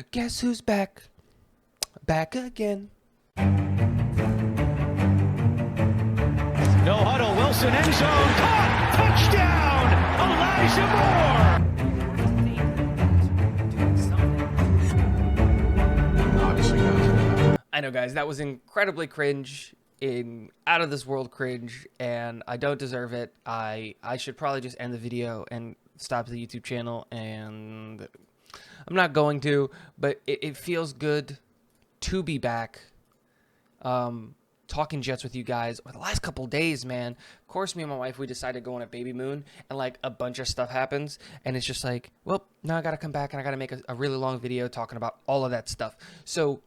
Guess who's back? Back again. No huddle, Wilson end zone, caught, touchdown, Elijah Moore. Obviously, guys. I know, guys, that was incredibly cringe, out of this world cringe, and I don't deserve it. I should probably just end the video and stop the YouTube channel, and I'm not going to, but it feels good to be back. Talking Jets with you guys over the last couple days, man. Of course, me and my wife, we decided to go on a baby moon, and like a bunch of stuff happens, and it's just like, well, now I gotta come back and I gotta make a really long video talking about all of that stuff. So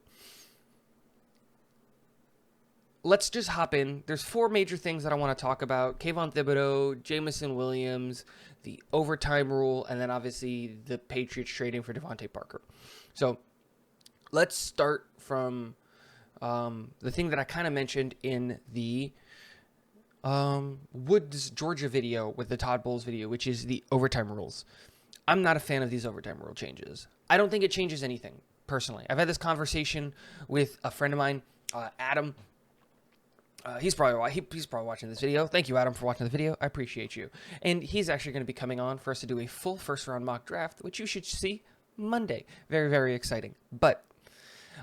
let's just hop in. There's 4 major things that I want to talk about: Kayvon Thibodeau, Jamison Williams, the overtime rule, and then obviously the Patriots trading for Devante Parker. So let's start from the thing that I kind of mentioned in the Woods, Georgia video with the Todd Bowles video, which is the overtime rules. I'm not a fan of these overtime rule changes. I don't think it changes anything, personally. I've had this conversation with a friend of mine, Adam. He's probably watching this video. Thank you, Adam, for watching the video. I appreciate you. And he's actually going to be coming on for us to do a full first-round mock draft, which you should see Monday. Very, very exciting. But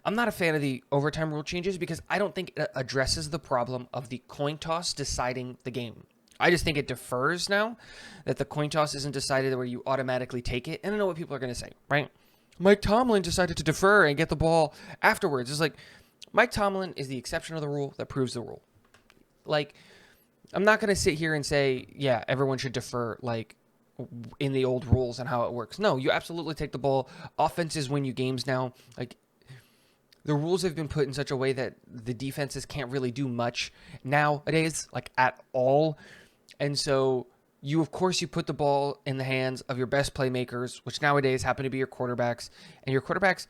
I'm not a fan of the overtime rule changes because I don't think it addresses the problem of the coin toss deciding the game. I just think it defers now, that the coin toss isn't decided where you automatically take it. And I know what people are going to say, right? Mike Tomlin decided to defer and get the ball afterwards. It's like, Mike Tomlin is the exception of the rule that proves the rule. Like, I'm not going to sit here and say, yeah, everyone should defer, like, in the old rules and how it works. No, you absolutely take the ball. Offenses win you games now. Like, the rules have been put in such a way that the defenses can't really do much nowadays, like, at all. And so you, of course, you put the ball in the hands of your best playmakers, which nowadays happen to be your quarterbacks. And your quarterbacks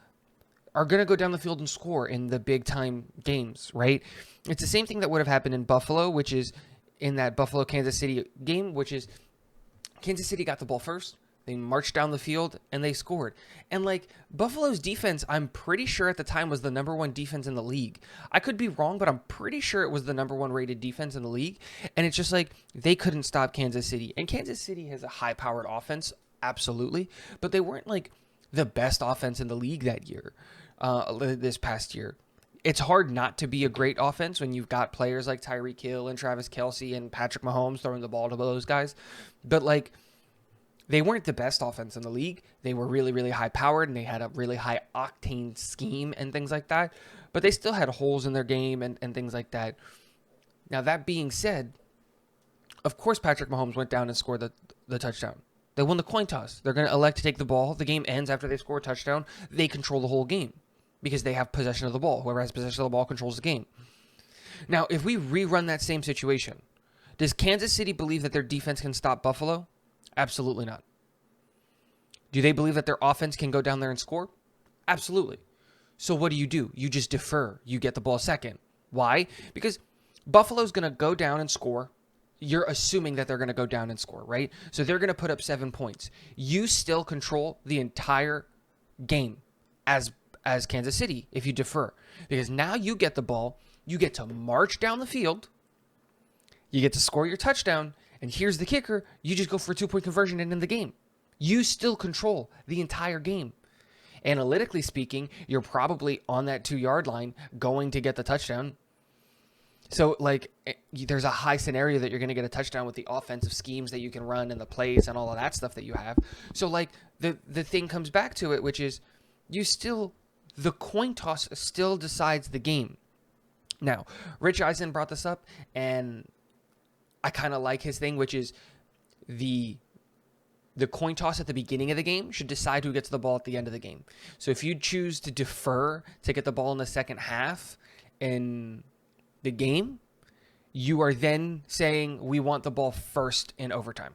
are going to go down the field and score in the big-time games, right? It's the same thing that would have happened in Buffalo, which is in that Buffalo-Kansas City game, which is Kansas City got the ball first. They marched down the field, and they scored. And, like, Buffalo's defense, I'm pretty sure at the time was the #1 defense in the league. I could be wrong, but I'm pretty sure it was the #1 rated defense in the league. And it's just like they couldn't stop Kansas City. And Kansas City has a high-powered offense, absolutely. But they weren't, like, the best offense in the league that year, this past year. It's hard not to be a great offense when you've got players like Tyreek Hill and Travis Kelce and Patrick Mahomes throwing the ball to those guys. But, like, they weren't the best offense in the league. They were really, really high-powered, and they had a really high-octane scheme and things like that. But they still had holes in their game and things like that. Now, that being said, of course Patrick Mahomes went down and scored the touchdown. They won the coin toss. They're going to elect to take the ball. The game ends after they score a touchdown. They control the whole game because they have possession of the ball. Whoever has possession of the ball controls the game. Now, if we rerun that same situation, does Kansas City believe that their defense can stop Buffalo? Absolutely not. Do they believe that their offense can go down there and score? Absolutely. So what do? You just defer. You get the ball second. Why? Because Buffalo's going to go down and score. You're assuming that they're going to go down and score, right? So they're going to put up 7 points. You still control the entire game as Kansas City if you defer. Because now you get the ball. You get to march down the field. You get to score your touchdown. And here's the kicker. You just go for a 2-point conversion and end the game. You still control the entire game. Analytically speaking, you're probably on that 2-yard line going to get the touchdown. So, like, there's a high scenario that you're going to get a touchdown with the offensive schemes that you can run and the plays and all of that stuff that you have. So, like, the thing comes back to it, which is the coin toss still decides the game. Now, Rich Eisen brought this up, and I kind of like his thing, which is the coin toss at the beginning of the game should decide who gets the ball at the end of the game. So if you choose to defer to get the ball in the second half in the game, you are then saying we want the ball first in overtime.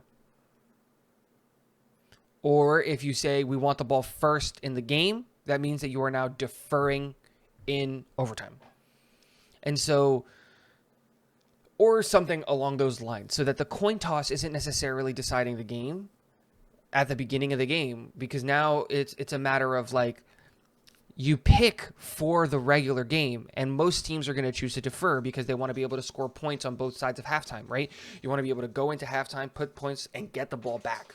Or if you say we want the ball first in the game, that means that you are now deferring in overtime. And so, or something along those lines, so that the coin toss isn't necessarily deciding the game at the beginning of the game, because now it's a matter of, like, you pick for the regular game, and most teams are going to choose to defer because they want to be able to score points on both sides of halftime, right? You want to be able to go into halftime, put points, and get the ball back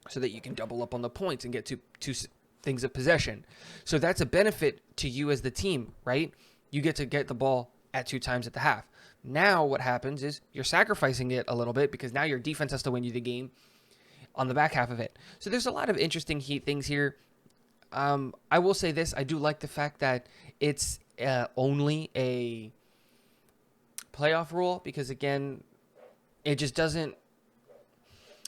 so that you can double up on the points and get two things of possession. So that's a benefit to you as the team, right? You get to get the ball at 2 times at the half. Now what happens is you're sacrificing it a little bit because now your defense has to win you the game on the back half of it. So there's a lot of interesting things here. I will say this. I do like the fact that it's only a playoff rule because, again, it just doesn't...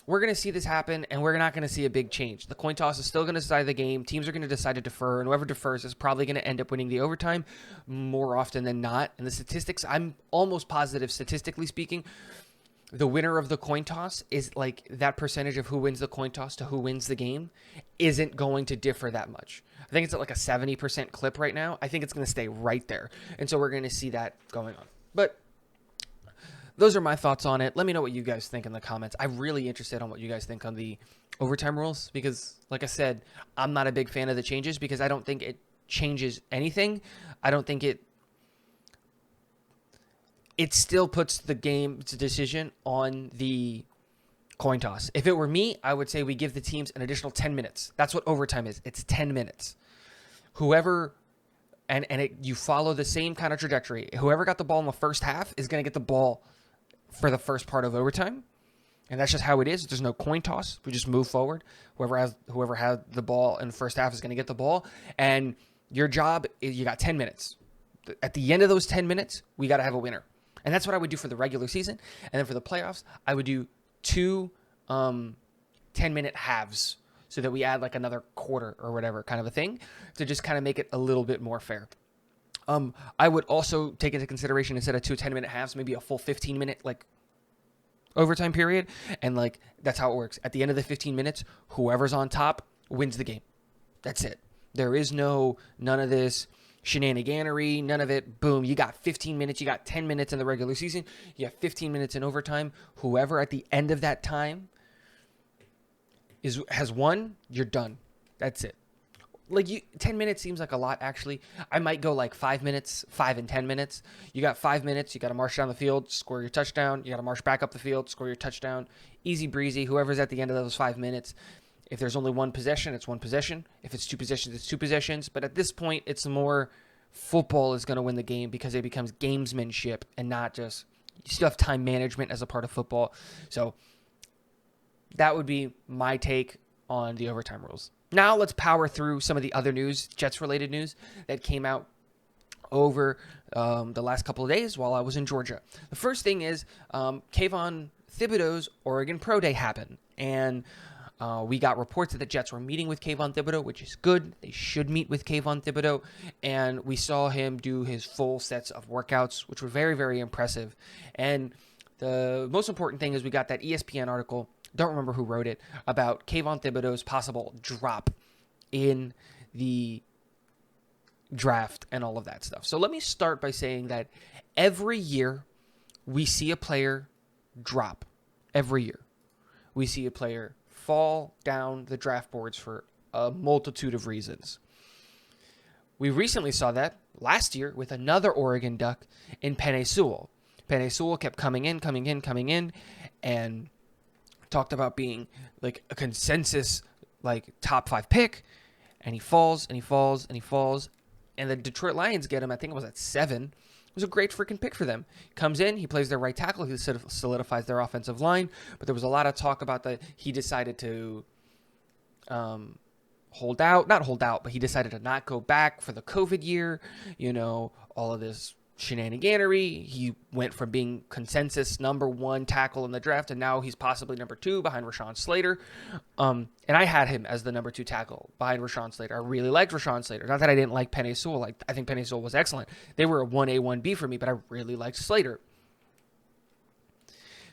We're going to see this happen, and we're not going to see a big change. The coin toss is still going to decide the game. Teams are going to decide to defer, and whoever defers is probably going to end up winning the overtime more often than not. And the statistics, I'm almost positive, statistically speaking, the winner of the coin toss is like that percentage of who wins the coin toss to who wins the game isn't going to differ that much. I think it's at like a 70% clip right now. I think it's going to stay right there. And so we're going to see that going on. But those are my thoughts on it. Let me know what you guys think in the comments. I'm really interested on what you guys think on the overtime rules because, like I said, I'm not a big fan of the changes because I don't think it changes anything. I don't think it still puts the game's decision on the coin toss. If it were me, I would say we give the teams an additional 10 minutes. That's what overtime is. It's 10 minutes. Whoever... you follow the same kind of trajectory. Whoever got the ball in the first half is going to get the ball for the first part of overtime. And that's just how it is. There's no coin toss. We just move forward. Whoever had the ball in the first half is going to get the ball. And your job is you got 10 minutes. At the end of those 10 minutes, we got to have a winner. And that's what I would do for the regular season. And then for the playoffs, I would do 2 10-minute halves so that we add like another quarter or whatever kind of a thing to just kind of make it a little bit more fair. I would also take into consideration instead of 2 10-minute halves, maybe a full 15-minute like overtime period. And like that's how it works. At the end of the 15 minutes, whoever's on top wins the game. That's it. There is none of this shenaniganery, none of it. Boom, you got 15 minutes. You got 10 minutes in the regular season. You have 15 minutes in overtime. Whoever at the end of that time has won, you're done. That's it. Like 10 minutes seems like a lot, actually. I might go like 5 minutes, 5 and 10 minutes. You got 5 minutes. You got to march down the field, score your touchdown. You got to march back up the field, score your touchdown. Easy breezy. Whoever's at the end of those 5 minutes. If there's only one possession, it's one possession. If it's 2 possessions, it's 2 possessions. But at this point, it's more football is going to win the game because it becomes gamesmanship and not just you still have time management as a part of football. So that would be my take on the overtime rules. Now let's power through some of the other news, Jets-related news that came out over the last couple of days while I was in Georgia. The first thing is Kayvon Thibodeau's Oregon Pro Day happened, and we got reports that the Jets were meeting with Kayvon Thibodeau, which is good. They should meet with Kayvon Thibodeau, and we saw him do his full sets of workouts, which were very, very impressive. And the most important thing is we got that ESPN article, don't remember who wrote it, about Kayvon Thibodeau's possible drop in the draft and all of that stuff. So let me start by saying that every year we see a player drop. Every year we see a player fall down the draft boards for a multitude of reasons. We recently saw that last year with another Oregon Duck in Penei Sewell. Penei Sewell kept coming in, and talked about being like a consensus like top 5 pick, and he falls. And the Detroit Lions get him, I think it was at 7. It was a great freaking pick for them. Comes in, he plays their right tackle, he solidifies their offensive line, but there was a lot of talk about he decided to not hold out, but he decided to not go back for the COVID year, all of this shenaniganery. He went from being consensus number 1 tackle in the draft, and now he's possibly number 2 behind Rashawn Slater. And I had him as the number 2 tackle behind Rashawn Slater. I really liked Rashawn Slater. Not that I didn't like Penei Sewell. I think Penei Sewell was excellent. They were a 1A, 1B for me, but I really liked Slater.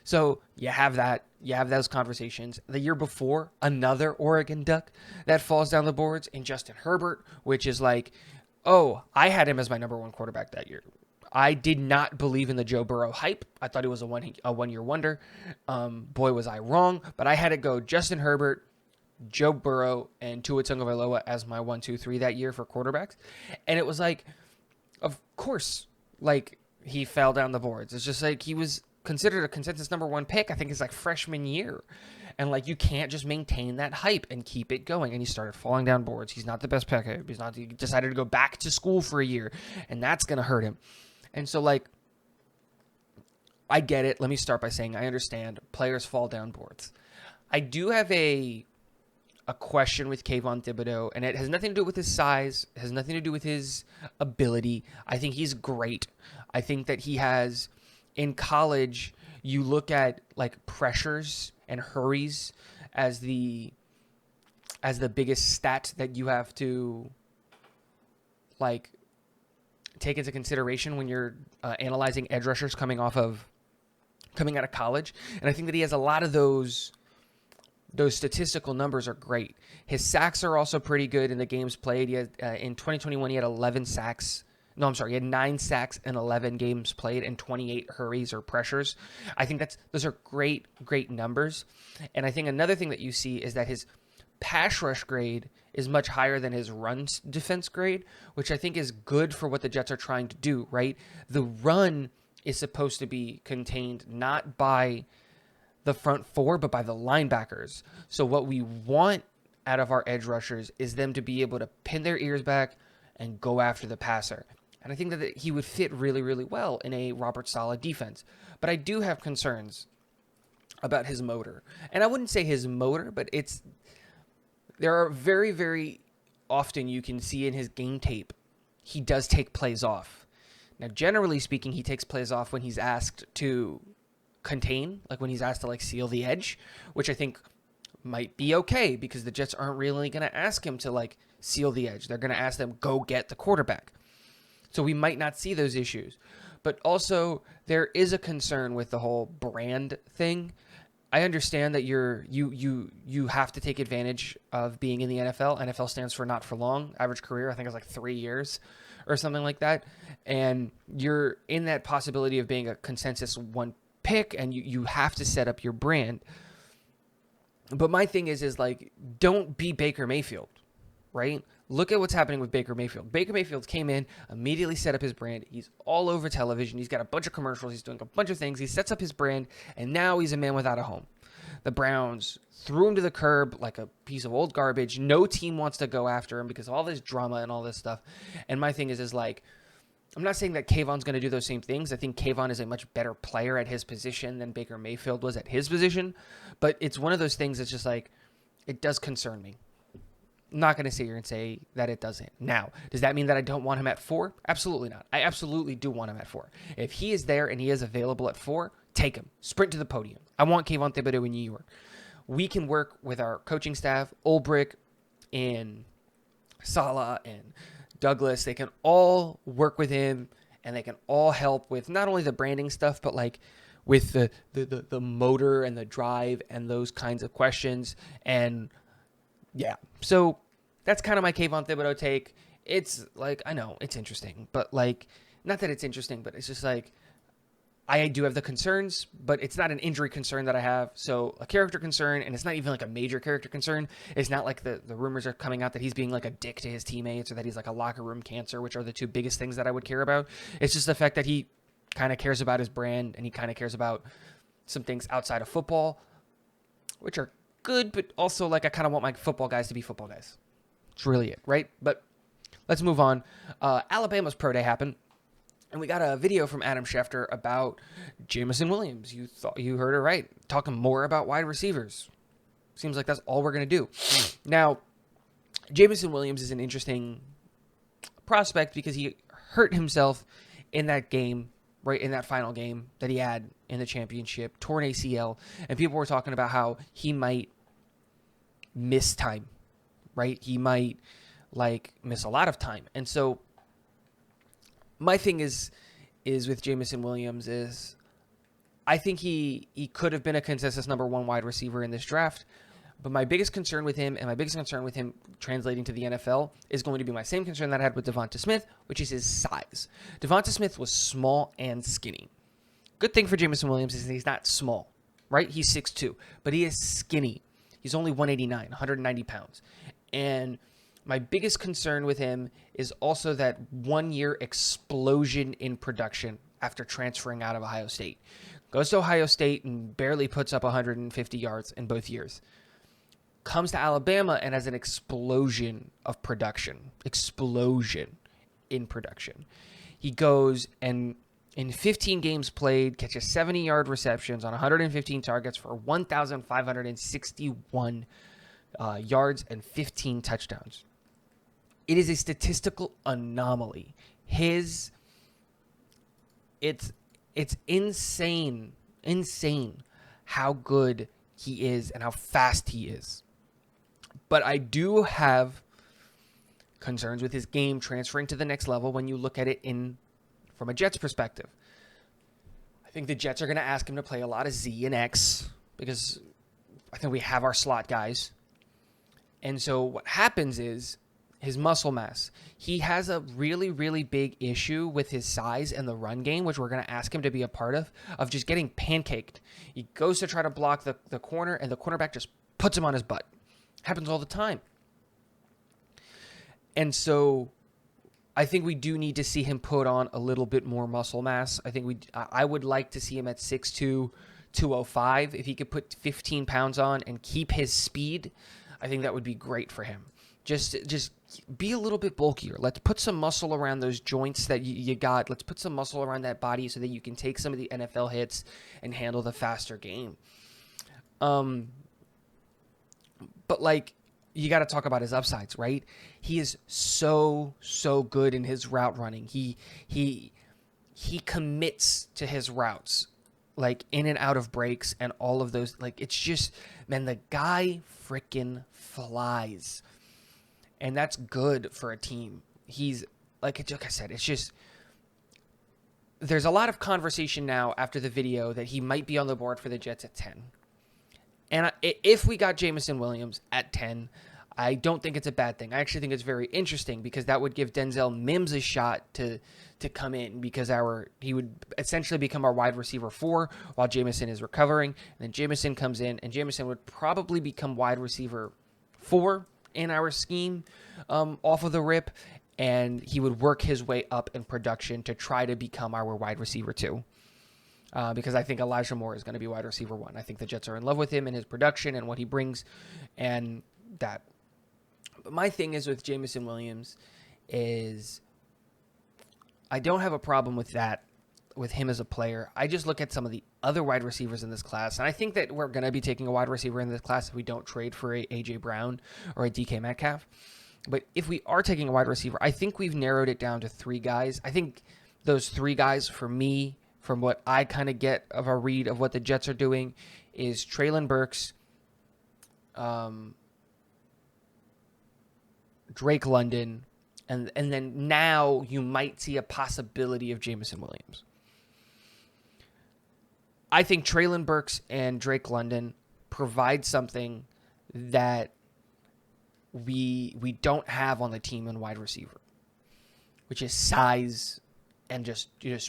So you have that. You have those conversations. The year before, another Oregon Duck that falls down the boards in Justin Herbert, which is like, oh, I had him as my number 1 quarterback that year. I did not believe in the Joe Burrow hype. I thought he was a one-year wonder. Boy, was I wrong. But I had it go Justin Herbert, Joe Burrow and Tua Tagovailoa as my 1, 2, 3 that year for quarterbacks. And it was like, of course, like he fell down the boards. It's just like he was considered a consensus number 1 pick, I think it's like freshman year. And like you can't just maintain that hype and keep it going. And he started falling down boards. He's not the best pick. He decided to go back to school for a year, and that's going to hurt him. And so like I get it. Let me start by saying I understand players fall down boards. I do have a question with Kayvon Thibodeau, and it has nothing to do with his size. It has nothing to do with his ability. I think he's great. I think that he has, in college, you look at like pressures and hurries as the biggest stat that you have to like take into consideration when you're analyzing edge rushers coming out of college. And I think that he has a lot of those statistical numbers are great. His sacks are also pretty good in the games played. He had, in 2021, he had 11 sacks. No, I'm sorry. He had 9 sacks in 11 games played and 28 hurries or pressures. I think those are great numbers. And I think another thing that you see is that his pass rush grade is much higher than his run defense grade, which I think is good for what the Jets are trying to do, right? The run is supposed to be contained not by the front 4, but by the linebackers. So what we want out of our edge rushers is them to be able to pin their ears back and go after the passer. And I think that he would fit really, really well in a Robert Saleh defense. But I do have concerns about his motor. And I wouldn't say his motor, but there are very, very often you can see in his game tape, he does take plays off. Now, generally speaking, he takes plays off when he's asked to contain, like when he's asked to like seal the edge, which I think might be okay because the Jets aren't really going to ask him to like seal the edge. They're going to ask them, go get the quarterback. So we might not see those issues. But also there is a concern with the whole brand thing. I understand that you have to take advantage of being in the NFL. NFL stands for not for long. Average career, I think, is like 3 years or something like that. And you're in that possibility of being a consensus 1 pick, and you have to set up your brand. But my thing is like, don't be Baker Mayfield, right? Look at what's happening with Baker Mayfield. Baker Mayfield came in, immediately set up his brand. He's all over television. He's got a bunch of commercials. He's doing a bunch of things. He sets up his brand, and now he's a man without a home. The Browns threw him to the curb like a piece of old garbage. No team wants to go after him because of all this drama and all this stuff. And my thing is like, I'm not saying that Kayvon's going to do those same things. I think Kayvon is a much better player at his position than Baker Mayfield was at his position. But it's one of those things that's just like, it does concern me. I'm not going to sit here and say that it doesn't. Now, does that mean that I don't want him at 4? Absolutely not. I absolutely do want him at 4. If he is there and he is available at 4, take him. Sprint to the podium. I want Kayvon Thibodeau in New York. We can work with our coaching staff, Ulbrich and Saleh and Douglas. They can all work with him, and they can all help with not only the branding stuff, but like with the motor and the drive and those kinds of questions. And yeah, so that's kind of my Kayvon Thibodeau take. It's like, I know it's interesting, but like, not that it's interesting, but it's just like, I do have the concerns, but it's not an injury concern that I have. So a character concern, and it's not even like a major character concern. It's not like the rumors are coming out that he's being like a dick to his teammates or that he's like a locker room cancer, which are the 2 biggest things that I would care about. It's just the fact that he kind of cares about his brand and he kind of cares about some things outside of football, which are good, but also like I kind of want my football guys to be football guys. It's really it, right? But let's move on. Alabama's Pro Day happened. And we got a video from Adam Schefter about Jameson Williams. You heard it right. Talking more about wide receivers. Seems like that's all we're going to do. Now, Jameson Williams is an interesting prospect because he hurt himself in that game, right, in that final game that he had in the championship, torn ACL. And people were talking about how he might miss time, right? He might, like, miss a lot of time. And so my thing is with Jameson Williams is I think he could have been a consensus number 1 wide receiver in this draft. But my biggest concern with him, and my biggest concern with him translating to the NFL, is going to be my same concern that I had with Devante Smith, which is his size. Devante Smith was small and skinny. Good thing for Jameson Williams is that he's not small, right? He's 6'2", but he is skinny. He's only 189, 190 pounds. And my biggest concern with him is also that 1 year explosion in production after transferring out of Ohio State. Goes to Ohio State and barely puts up 150 yards in both years. Comes to Alabama and has an explosion of production. Explosion in production. He goes and in 15 games played, catches 70-yard receptions on 115 targets for 1,561 yards and 15 touchdowns. It is a statistical anomaly. It's insane how good he is and how fast he is. But I do have concerns with his game transferring to the next level when you look at it from a Jets perspective. I think the Jets are going to ask him to play a lot of Z and X because I think we have our slot guys. And so what happens is his muscle mass. He has a really, really big issue with his size and the run game, which we're going to ask him to be a part of just getting pancaked. He goes to try to block the corner, and the cornerback just puts him on his butt. Happens all the time. And so I think we do need to see him put on a little bit more muscle mass. I would like to see him at 6'2", 205. If he could put 15 pounds on and keep his speed, I think that would be great for him. Just be a little bit bulkier. Let's put some muscle around those joints that you got. Let's put some muscle around that body so that you can take some of the NFL hits and handle the faster game. But like, you got to talk about his upsides, right? He is so good in his route running. He commits to his routes, like in and out of breaks and all of those. Like, it's just, man, the guy freaking flies. And that's good for a team. He's, like I said, it's just, there's a lot of conversation now after the video that he might be on the board for the Jets at 10. And if we got Jameson Williams at 10, I don't think it's a bad thing. I actually think it's very interesting because that would give Denzel Mims a shot to come in because he would essentially become our wide receiver 4 while Jameson is recovering. And then Jameson comes in, and Jameson would probably become wide receiver 4 in our scheme off of the rip, and he would work his way up in production to try to become our wide receiver 2. Because I think Elijah Moore is going to be wide receiver 1. I think the Jets are in love with him and his production and what he brings and that. But my thing is with Jameson Williams is I don't have a problem with that, with him as a player. I just look at some of the other wide receivers in this class, and I think that we're going to be taking a wide receiver in this class if we don't trade for a A.J. Brown or a DK Metcalf. But if we are taking a wide receiver, I think we've narrowed it down to 3 guys. I think those 3 guys, for me, from what I kind of get of a read of what the Jets are doing, is Treylon Burks, Drake London, and then now you might see a possibility of Jameson Williams. I think Treylon Burks and Drake London provide something that we don't have on the team in wide receiver, which is size and just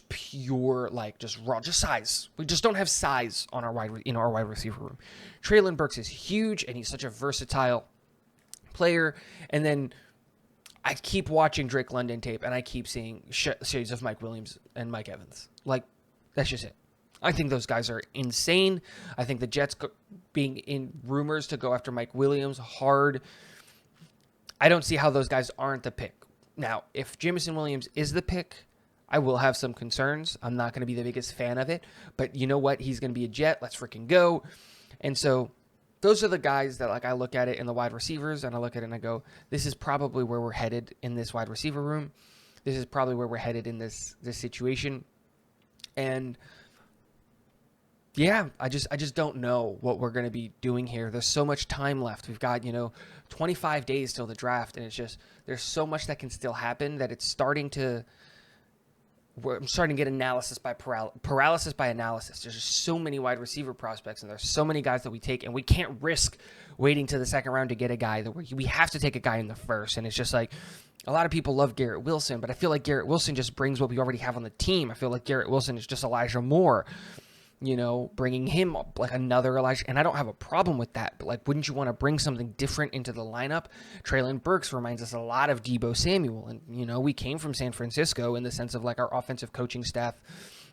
pure, like, just raw, just size. We just don't have size on our wide receiver room. Treylon Burks is huge, and he's such a versatile player. And then I keep watching Drake London tape, and I keep seeing shades of Mike Williams and Mike Evans. Like, that's just it. I think those guys are insane. I think the Jets being in rumors to go after Mike Williams hard. I don't see how those guys aren't the pick. Now, if Jameson Williams is the pick, I will have some concerns. I'm not going to be the biggest fan of it. But you know what? He's going to be a Jet. Let's freaking go. And so those are the guys that, like, I look at it in the wide receivers, and I look at it and I go, this is probably where we're headed in this wide receiver room. This is probably where we're headed in this situation. And yeah, I just don't know what we're going to be doing here. There's so much time left. We've got, 25 days till the draft, and it's just, there's so much that can still happen that I'm starting to get analysis by paralysis by analysis. There's just so many wide receiver prospects, and there's so many guys that we take, and we can't risk waiting to the second round to get a guy. That we have to take a guy in the first, and it's just like, a lot of people love Garrett Wilson, but I feel like Garrett Wilson just brings what we already have on the team. I feel like Garrett Wilson is just Elijah Moore. bringing him up like another Elijah. And I don't have a problem with that. But, like, wouldn't you want to bring something different into the lineup? Traylon Burks reminds us a lot of Deebo Samuel. And, we came from San Francisco in the sense of, like, our offensive coaching staff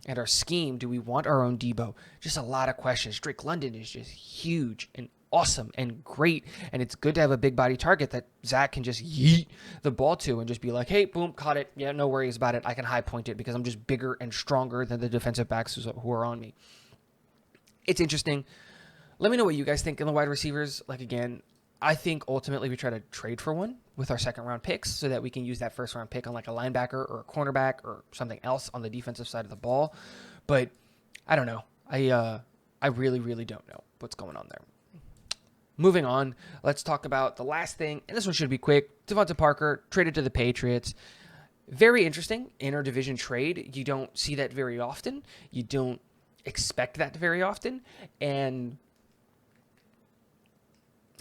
and our scheme. Do we want our own Deebo? Just a lot of questions. Drake London is just huge and awesome and great, and it's good to have a big body target that Zach can just yeet the ball to and just be like, hey, boom, caught it. Yeah, no worries about it. I can high point it because I'm just bigger and stronger than the defensive backs who are on me. It's interesting. Let me know what you guys think in the wide receivers. Like, again, I think ultimately we try to trade for one with our second round picks so that we can use that first round pick on like a linebacker or a cornerback or something else on the defensive side of the ball. But I don't know. I really, really don't know what's going on there. Moving on, let's talk about the last thing, and this one should be quick. Devante Parker traded to the Patriots. Very interesting interdivision trade. You don't see that very often. You don't expect that very often, and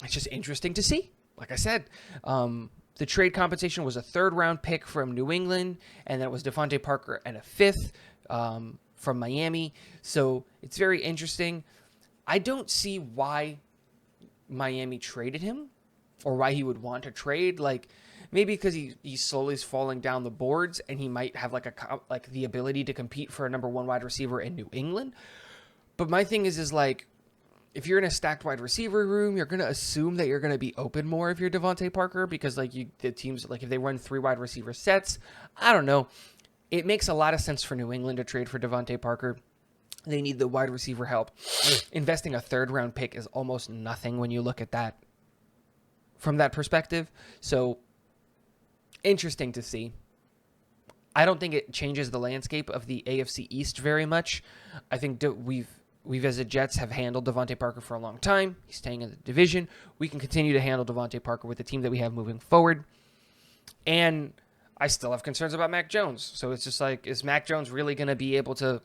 it's just interesting to see. Like I said, the trade compensation was a third-round pick from New England, and then it was Devante Parker and a fifth from Miami. So it's very interesting. I don't see why Miami traded him or why he would want to trade. Like, maybe because he slowly is falling down the boards and he might have like the ability to compete for a number one wide receiver in New England. But my thing is like, if you're in a stacked wide receiver room, you're going to assume that you're going to be open more if you're Devante Parker, because like the teams, like if they run 3 wide receiver sets, I don't know. It makes a lot of sense for New England to trade for Devante Parker. They need the wide receiver help. Investing a third-round pick is almost nothing when you look at that from that perspective. So, interesting to see. I don't think it changes the landscape of the AFC East very much. I think we've as the Jets have handled Devante Parker for a long time. He's staying in the division. We can continue to handle Devante Parker with the team that we have moving forward. And I still have concerns about Mac Jones. So it's just like, is Mac Jones really going to be able to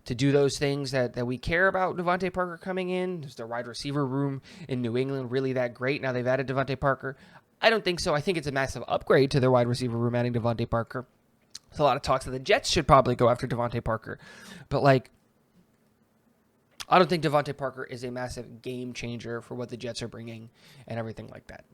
do those things that we care about Devante Parker coming in? Is the wide receiver room in New England really that great now they've added Devante Parker? I don't think so. I think it's a massive upgrade to their wide receiver room adding Devante Parker. There's a lot of talks that the Jets should probably go after Devante Parker. But, like, I don't think Devante Parker is a massive game changer for what the Jets are bringing and everything like that.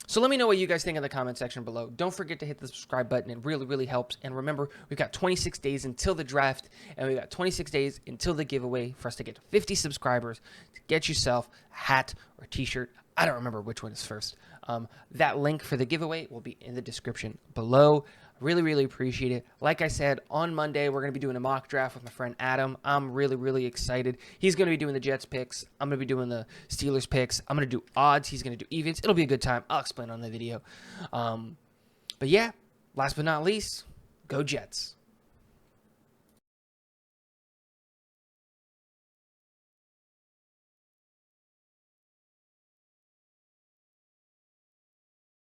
So let me know what you guys think in the comment section below. Don't forget to hit the subscribe button. It really, really helps. And remember, we've got 26 days until the draft, and we've got 26 days until the giveaway for us to get to 50 subscribers to get yourself a hat or a t-shirt. I don't remember which one is first. That link for the giveaway will be in the description below. Really, really appreciate it. Like I said, on Monday, we're going to be doing a mock draft with my friend Adam. I'm really, really excited. He's going to be doing the Jets picks. I'm going to be doing the Steelers picks. I'm going to do odds. He's going to do evens. It'll be a good time. I'll explain on the video. But yeah, last but not least, go Jets.